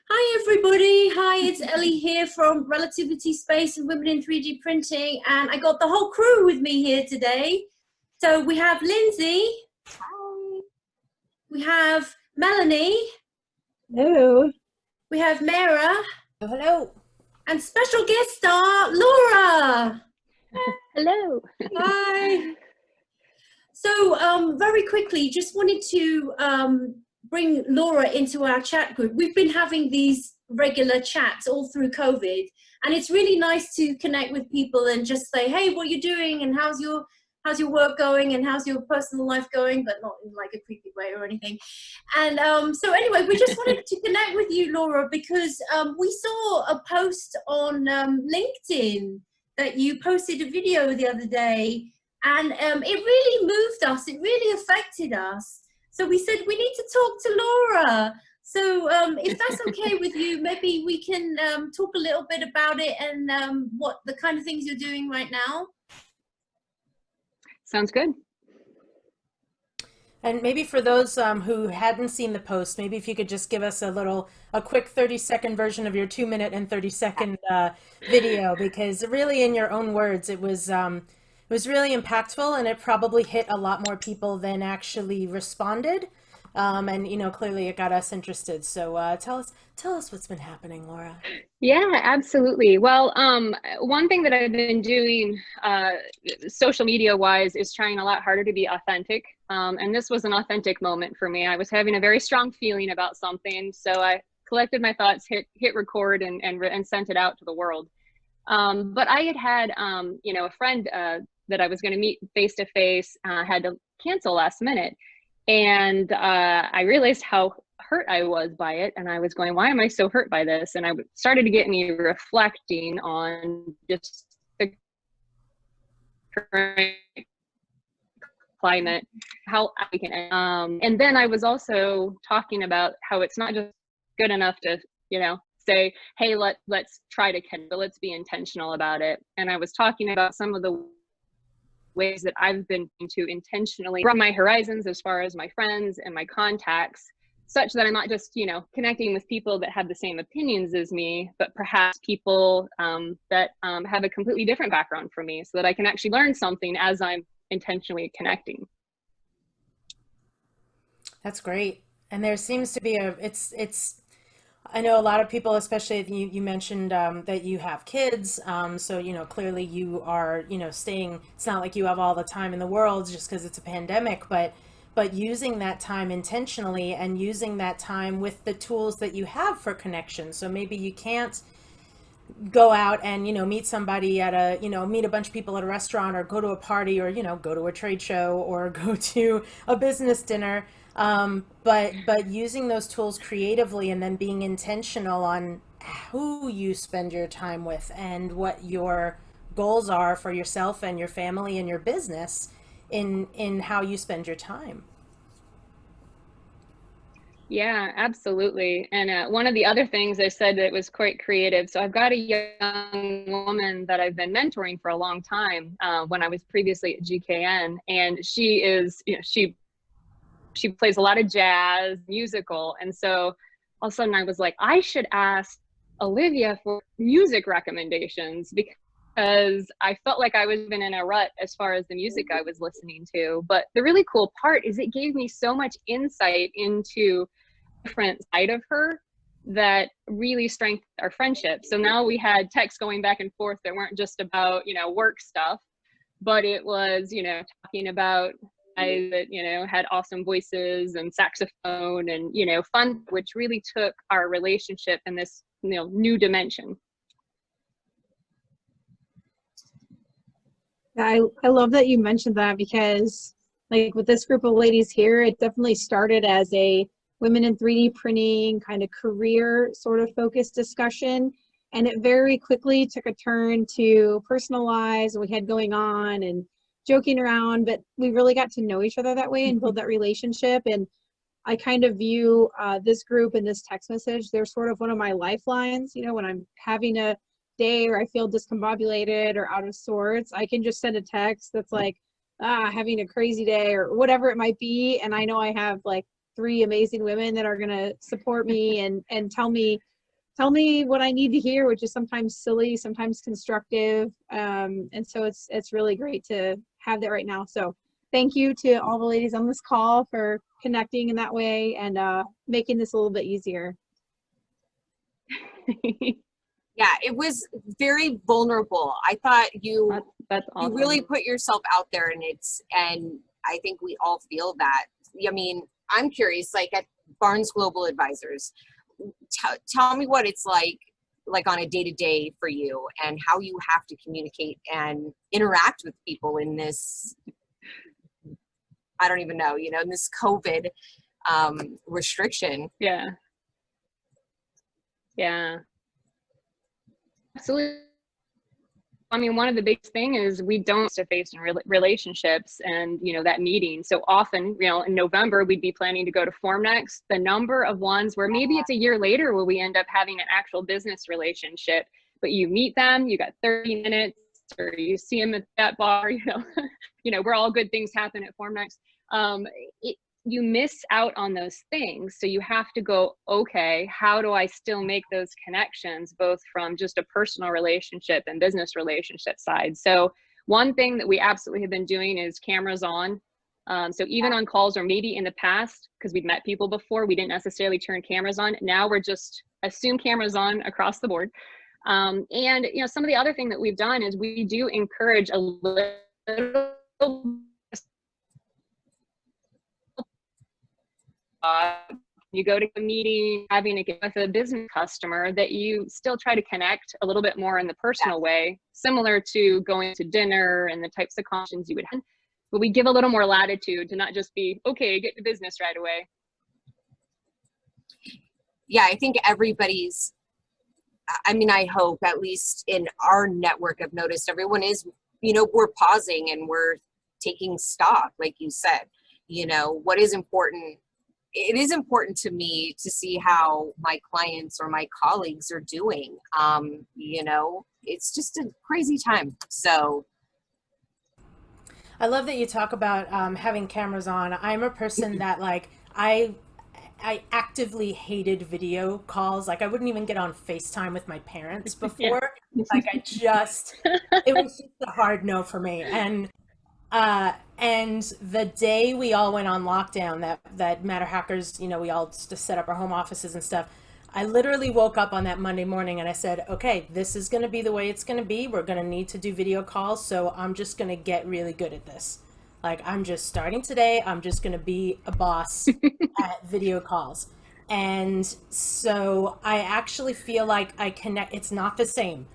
Hi everybody, hi, it's Ellie here from Relativity Space and Women in 3D Printing, and I got the whole crew with me here today. So we have Lindsay. Hi. We have Melanie. Hello. We have Mara. Hello. And special guest star, Laura. Hello. Hi. So very quickly, just wanted to bring Laura into our chat group. We've been having these regular chats all through COVID, and it's really nice to connect with people and just say, hey, what are you doing, and how's your work going, and how's your personal life going, but not in like a creepy way or anything. And so anyway, we just wanted to connect with you, Laura, because we saw a post on LinkedIn that you posted a video the other day, and it really moved us, it really affected us. So we said we need to talk to Laura. So if that's okay with you, maybe we can talk a little bit about it and what the kind of things you're doing right now. Sounds good. And maybe for those who hadn't seen the post, maybe if you could just give us a quick 30-second version of your 2-minute and 30-second video, because really, in your own words, it was really impactful, and it probably hit a lot more people than actually responded. And you know, clearly it got us interested. So tell us what's been happening, Laura. Yeah, absolutely. Well, one thing that I've been doing social media wise is trying a lot harder to be authentic. And this was an authentic moment for me. I was having a very strong feeling about something, so I collected my thoughts, hit record, and sent it out to the world. But I had you know, a friend that I was going to meet face to face had to cancel last minute. And I realized how hurt I was by it. And I was going, why am I so hurt by this? And I started to get me reflecting on just the current climate, how I can, and then I was also talking about how it's not just good enough to, you know, say, hey, let's try to connect, but let's be intentional about it. And I was talking about some of the ways that I've been to intentionally broaden my horizons as far as my friends and my contacts, such that I'm not just, you know, connecting with people that have the same opinions as me, but perhaps people that have a completely different background from me, so that I can actually learn something as I'm intentionally connecting. That's great. And there seems to be I know a lot of people, especially you mentioned that you have kids. So, you know, clearly you are, you know, staying, it's not like you have all the time in the world just because it's a pandemic, but using that time intentionally and using that time with the tools that you have for connection. So maybe you can't go out and, you know, meet somebody at meet a bunch of people at a restaurant, or go to a party, or, you know, go to a trade show, or go to a business dinner. But using those tools creatively, and then being intentional on who you spend your time with and what your goals are for yourself and your family and your business in how you spend your time. Yeah, absolutely. And one of the other things I said that was quite creative. So I've got a young woman that I've been mentoring for a long time when I was previously at GKN, and she is, you know, she plays a lot of jazz, musical. And so all of a sudden I was like, I should ask Olivia for music recommendations, because I felt like I was been in a rut as far as the music I was listening to. But the really cool part is it gave me so much insight into a different side of her that really strengthened our friendship. So now we had texts going back and forth that weren't just about, you know, work stuff, but it was, you know, talking about guys that, you know, had awesome voices and saxophone and, you know, fun, which really took our relationship in this, you know, new dimension. I love that you mentioned that, because like with this group of ladies here, it definitely started as a women in 3D printing kind of career sort of focused discussion. And it very quickly took a turn to personal lives we had going on and joking around, but we really got to know each other that way and build that relationship. And I kind of view this group and this text message, they're sort of one of my lifelines. You know, when I'm having a day or I feel discombobulated or out of sorts, I can just send a text that's like, having a crazy day or whatever it might be. And I know I have like 3 amazing women that are going to support me and tell me tell me what I need to hear, which is sometimes silly, sometimes constructive. And so it's really great to have that right now. So thank you to all the ladies on this call for connecting in that way and making this a little bit easier. Yeah, it was very vulnerable. I thought that's awesome. you really put yourself out there, and I think we all feel that. I mean, I'm curious, like at Barnes Global Advisors, tell me what it's like on a day-to-day for you, and how you have to communicate and interact with people in this, I don't even know, in this COVID restriction. Yeah. Absolutely. I mean, one of the biggest thing is we don't face in relationships and, that meeting. So often, in November, we'd be planning to go to Formnext. The number of ones where maybe it's a year later where we end up having an actual business relationship, but you meet them, you got 30 minutes, or you see them at that bar, where all good things happen at Formnext. You miss out on those things. So you have to go, okay, how do I still make those connections, both from just a personal relationship and business relationship side? So one thing that we absolutely have been doing is cameras on. So even on calls, or maybe in the past, because we'd met people before, we didn't necessarily turn cameras on. Now we're just assume cameras on across the board. And some of the other thing that we've done is we do encourage a little you go to a meeting, having to get with a business customer, that you still try to connect a little bit more in the personal way, similar to going to dinner and the types of conversations you would have. But we give a little more latitude to not just be, okay, get to business right away. Yeah, I think everybody's, I hope, at least in our network, I've noticed everyone is, we're pausing and we're taking stock, like you said. What is important. It is important to me to see how my clients or my colleagues are doing. It's just a crazy time. So I love that you talk about having cameras on. I'm a person that I actively hated video calls. I wouldn't even get on FaceTime with my parents before. It was just a hard no for me. And the day we all went on lockdown, that Matterhackers, we all just set up our home offices and stuff. I literally woke up on that Monday morning and I said, okay, this is going to be the way it's going to be. We're going to need to do video calls. So I'm just going to get really good at this. I'm just starting today. I'm just going to be a boss at video calls. And so I actually feel like I connect. It's not the same.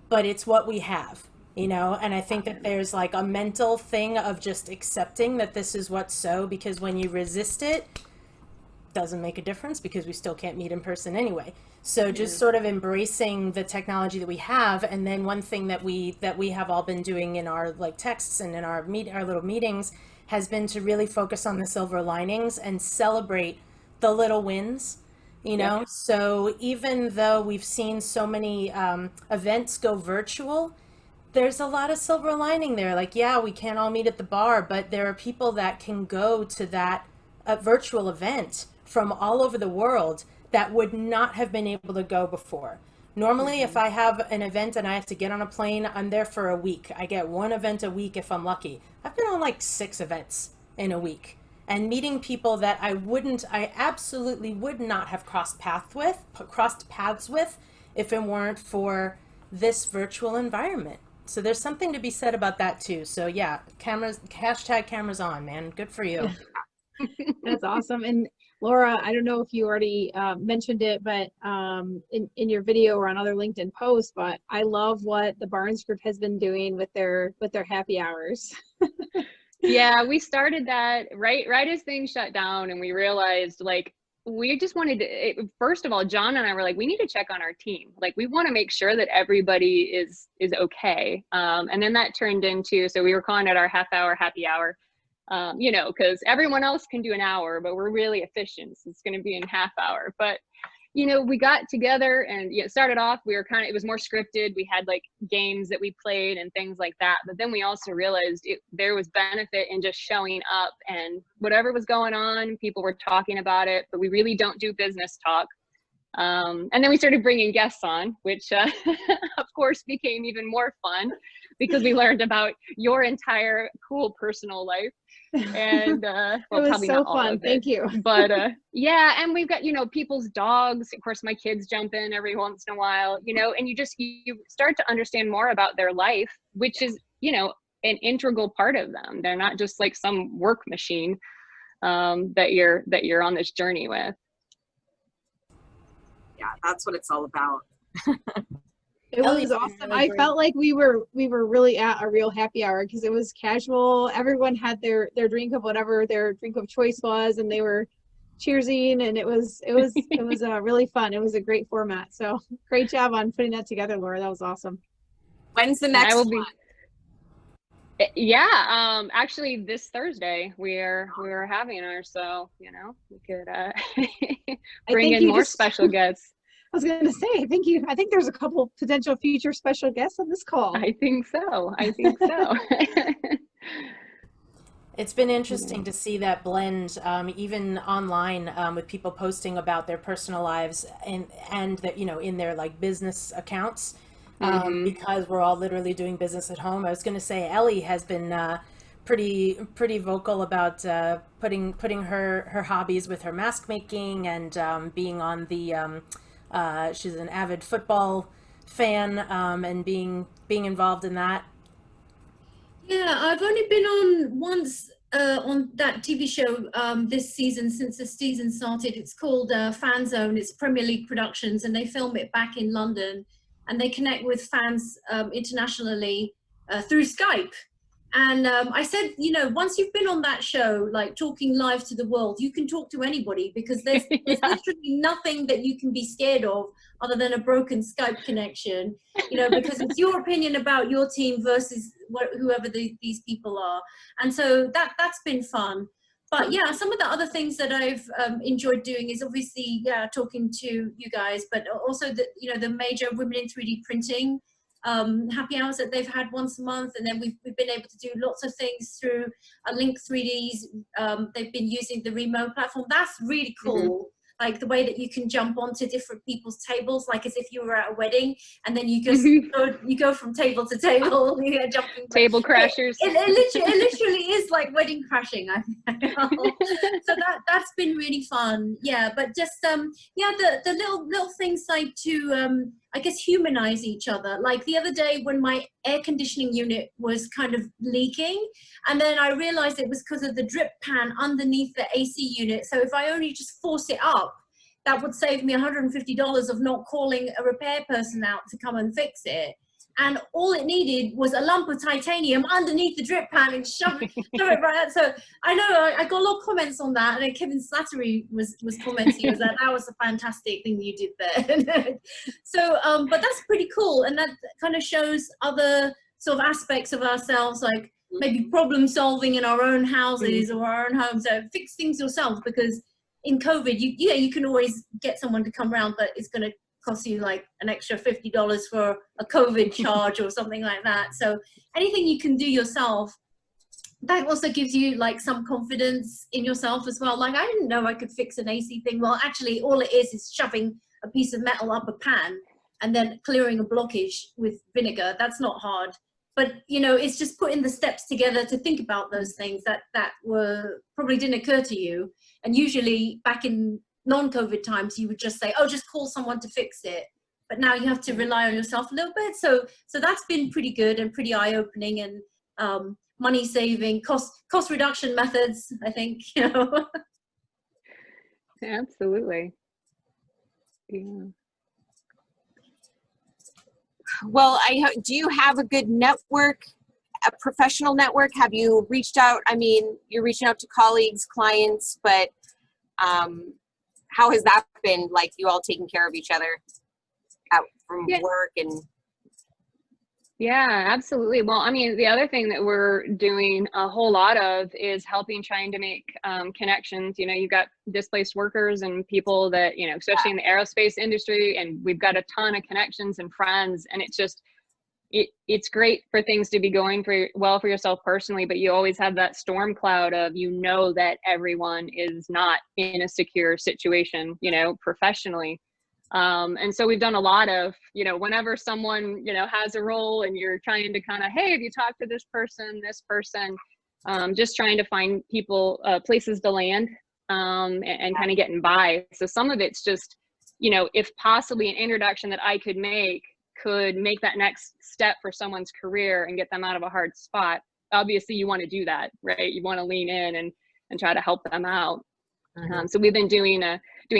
But it's what we have. And I think that there's a mental thing of just accepting that this is what's so, because when you resist it, doesn't make a difference because we still can't meet in person anyway. So just sort of embracing the technology that we have. And then one thing that we have all been doing in our texts and in our little meetings has been to really focus on the silver linings and celebrate the little wins. So even though we've seen so many events go virtual, there's a lot of silver lining there. We can't all meet at the bar, but there are people that can go to that virtual event from all over the world that would not have been able to go before. Normally, if I have an event and I have to get on a plane, I'm there for a week. I get one event a week if I'm lucky. I've been on 6 events in a week and meeting people that I absolutely would not have crossed paths with if it weren't for this virtual environment. So there's something to be said about that too. So yeah, cameras on, man. Good for you. That's awesome. And Laura, I don't know if you already mentioned it, but in your video or on other LinkedIn posts, but I love what the Barnes Group has been doing with their happy hours. Yeah, we started that right as things shut down, and we realized we just wanted to, first of all, John and I were we need to check on our team. We want to make sure that everybody is okay. And then that turned into, so we were calling it our half-hour happy hour, because everyone else can do an hour, but we're really efficient. So it's going to be in half hour. But, we got together and it started off, we were it was more scripted. We had games that we played and things like that. But then we also realized there was benefit in just showing up, and whatever was going on, people were talking about it, but we really don't do business talk. And then we started bringing guests on, which of course became even more fun because we learned about your entire cool personal life. And well, it was probably so not all fun. of it, Thank you. but yeah, and we've got, you know, people's dogs. Of course, my kids jump in every once in a while, you know, and you start to understand more about their life, which is, you know, an integral part of them. They're not just like some work machine that you're on this journey with. Yeah, that's what it's all about. It was awesome. I felt like we were really at a real happy hour because it was casual. Everyone had their drink of whatever their drink of choice was, and they were cheersing, and it was really fun. It was a great format. So great job on putting that together, Laura. That was awesome. When's the next one? Yeah, actually this Thursday we're having ours, so you know we could bring in more special guests. I was going to say, I think there's a couple potential future special guests on this call. I think so. It's been interesting to see that blend, even online, with people posting about their personal lives and that, you know, in their like business accounts, because we're all literally doing business at home. I was going to say Ellie has been pretty vocal about putting her hobbies with her mask making and being on the she's an avid football fan, and being involved in that. Yeah, I've only been on once on that TV show this season, since the season started. It's called Fanzone. It's Premier League Productions, and they film it back in London, and they connect with fans internationally through Skype. And I said, you know, once you've been on that show, like talking live to the world, you can talk to anybody because there's literally nothing that you can be scared of other than a broken Skype connection, you know, because it's your opinion about your team versus whoever these people are. And so that's been fun. But yeah, some of the other things that I've enjoyed doing is obviously, yeah, talking to you guys, but also the major Women in 3D Printing happy hours that they've had once a month, and then we've been able to do lots of things through Link 3Ds. They've been using the remote platform. That's really cool. Like the way that you can jump onto different people's tables, like as if you were at a wedding, and then you just go from table to table, you know, jumping. Table crashers. It literally is like wedding crashing. I so that's been really fun. Yeah, but just yeah, the little things like to I guess humanize each other. Like the other day when my air conditioning unit was kind of leaking, and then I realized it was because of the drip pan underneath the AC unit. So if I only just force it up, that would save me $150 of not calling a repair person out to come and fix it. And all it needed was a lump of titanium underneath the drip pan and shove it right out. So I know I got a lot of comments on that, and Kevin Slattery was commenting was that was a fantastic thing you did there. So but that's pretty cool, and that kind of shows other sort of aspects of ourselves, like maybe problem solving in our own houses or our own homes. So fix things yourself, because in COVID you can always get someone to come around, but it's going to cost you like an extra $50 for a COVID charge or something like that. So anything you can do yourself, that also gives you like some confidence in yourself as well. Like I didn't know I could fix an AC thing. Well, actually all it is shoving a piece of metal up a pan and then clearing a blockage with vinegar. That's not hard. But you know, it's just putting the steps together to think about those things that were probably didn't occur to you. And usually back in non-COVID times, you would just say, oh, just call someone to fix it. But now you have to rely on yourself a little bit. So that's been pretty good and pretty eye-opening, and money saving, cost reduction methods, I think, you know. Absolutely. Yeah. Well, do you have a good network, a professional network? Have you reached out? I mean, you're reaching out to colleagues, clients, but how has that been, like you all taking care of each other out from work? And yeah, absolutely. Well, I mean, the other thing that we're doing a whole lot of is trying to make connections. You know, you've got displaced workers and people that, you know, especially in the aerospace industry, and we've got a ton of connections and friends, and it's just, it's great for things to be going well for yourself personally, but you always have that storm cloud of, you know, that everyone is not in a secure situation, you know, professionally. And so we've done a lot of, whenever someone, has a role and you're trying to kind of, hey, have you talked to this person, just trying to find people, places to land, and kind of getting by. So some of it's just, if possibly an introduction that I could make that next step for someone's career and get them out of a hard spot. Obviously you want to do that, right? You want to lean in and try to help them out. So we've been doing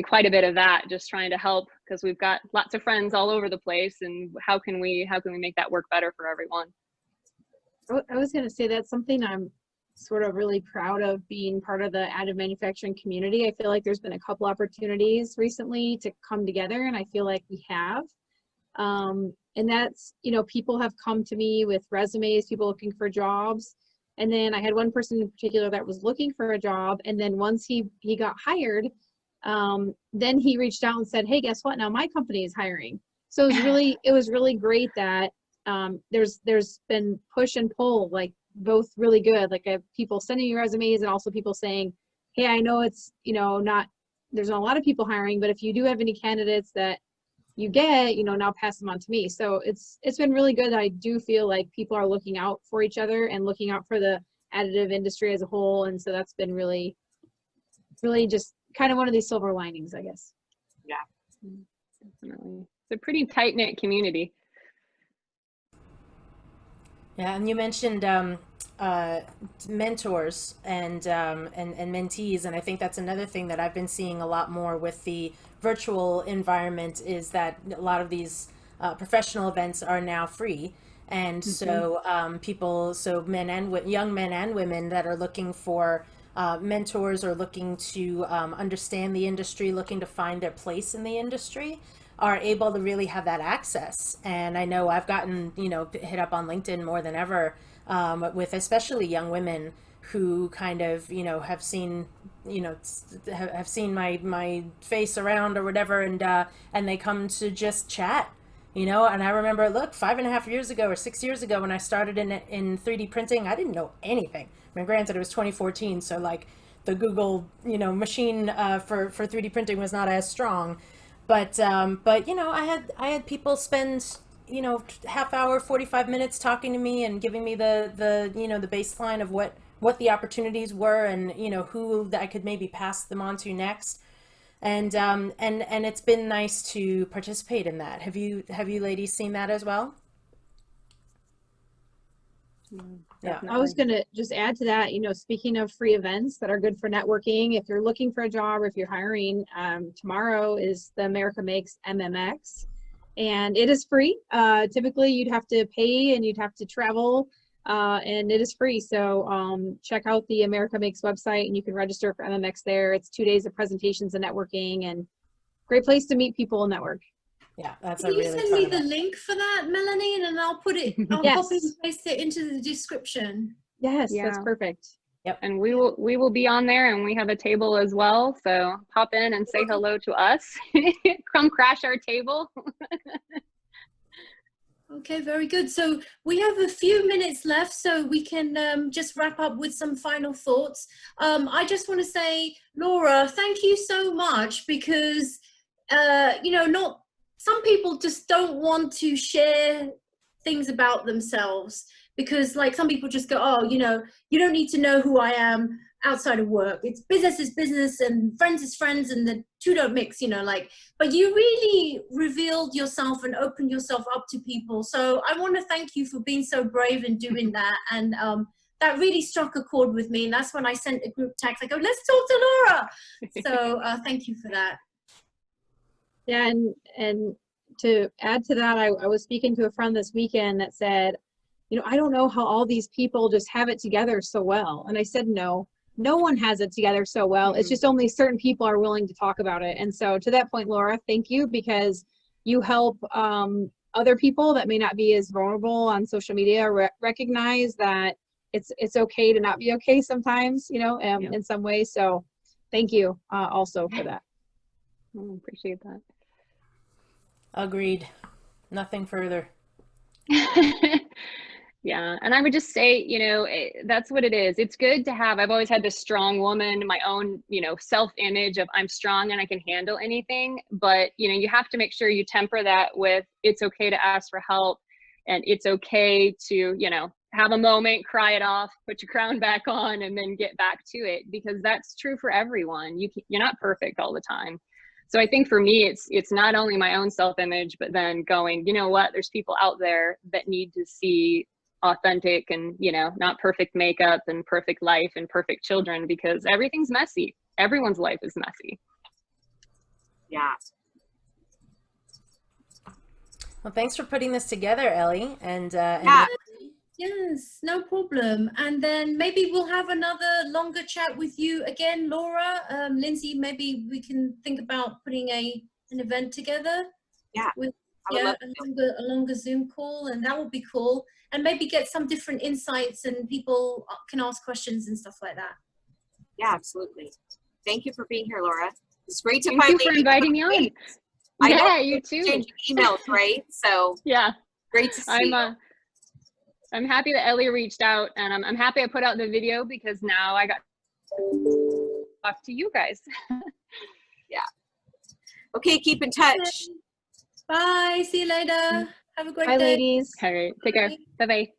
quite a bit of that, just trying to help, because we've got lots of friends all over the place, and how can we make that work better for everyone? I was going to say that's something I'm sort of really proud of, being part of the additive manufacturing community. I feel like there's been a couple opportunities recently to come together, and I feel like we have. And that's, people have come to me with resumes, people looking for jobs. And then I had one person in particular that was looking for a job. And then once he got hired, then he reached out and said, hey, guess what? Now my company is hiring. So it was really great that there's been push and pull, like both really good. Like I have people sending me resumes and also people saying, hey, I know it's, there's not a lot of people hiring, but if you do have any candidates that you get, now pass them on to me. So it's been really good. I do feel like people are looking out for each other and looking out for the additive industry as a whole. And so that's been really, really just kind of one of these silver linings, I guess. Yeah, definitely. It's a pretty tight-knit community. Yeah, and you mentioned mentors and mentees, and I think that's another thing that I've been seeing a lot more with the virtual environment, is that a lot of these professional events are now free, and so young men and women that are looking for mentors or looking to understand the industry, looking to find their place in the industry, are able to really have that access. And I know I've gotten, hit up on LinkedIn more than ever with especially young women who kind of, have seen, have seen my face around or whatever, and they come to just chat, and I remember, look, 5.5 years ago or 6 years ago when I started in 3D printing, I didn't know anything. I mean, granted, it was 2014, so like the Google, machine for 3D printing was not as strong. But I had people spend, half hour, 45 minutes talking to me and giving me the baseline of what the opportunities were, and, who I could maybe pass them on to next. And it's been nice to participate in that. Have you ladies seen that as well? Yeah, I was going to just add to that, speaking of free events that are good for networking, if you're looking for a job or if you're hiring, tomorrow is the America Makes MMX, and it is free. Typically you'd have to pay and you'd have to travel, and it is free. So check out the America Makes website and you can register for MMX there. It's 2 days of presentations and networking, and great place to meet people and network. Yeah, that's Can a you really send fun me event. the link for that, Melanie, and then I'll copy and paste it into the description. Yes, Yeah. that's perfect. Yep. And we will be on there, and we have a table as well. So pop in and say hello to us. Come crash our table. Okay, very good. So we have a few minutes left, so we can just wrap up with some final thoughts. I just want to say, Laura, thank you so much, because some people just don't want to share things about themselves, because like some people just go, oh, you don't need to know who I am outside of work. It's business is business and friends is friends, and the two don't mix, but you really revealed yourself and opened yourself up to people. So I want to thank you for being so brave and doing that. And that really struck a chord with me. And that's when I sent a group text. I go, let's talk to Laura. So thank you for that. Yeah, and to add to that, I was speaking to a friend this weekend that said, I don't know how all these people just have it together so well. And I said, no one has it together so well. It's just only certain people are willing to talk about it. And so to that point, Laura, thank you, because you help other people that may not be as vulnerable on social media recognize that it's okay to not be okay sometimes, in some ways. So thank you also for that. I appreciate that. Agreed. Nothing further. Yeah. And I would just say, you know, that's what it is. It's good to have, I've always had this strong woman, my own, you know, self-image of I'm strong and I can handle anything. But, you know, you have to make sure you temper that with it's okay to ask for help, and it's okay to, you know, have a moment, cry it off, put your crown back on, and then get back to it, because that's true for everyone. You're not perfect all the time. So I think for me, it's not only my own self-image, but then going, you know what, there's people out there that need to see authentic and, you know, not perfect makeup and perfect life and perfect children, because everything's messy. Everyone's life is messy. Yeah. Well, thanks for putting this together, Ellie. And Yeah. Yes, no problem. And then maybe we'll have another longer chat with you again, Laura. Lindsay, maybe we can think about putting an event together. Yeah, With I would love a longer Zoom call, and that would be cool. And maybe get some different insights, and people can ask questions and stuff like that. Yeah, absolutely. Thank you for being here, Laura. It's great to Thank finally you for inviting me on. I know Yeah, you too. exchanging emails, right? So Yeah. great to see you. I'm happy that Ellie reached out, and I'm happy I put out the video, because now I got to talk to you guys. Yeah. Okay, keep in touch. Bye. See you later. Have a great Bye, day. ladies. All right. Take care. Bye-bye.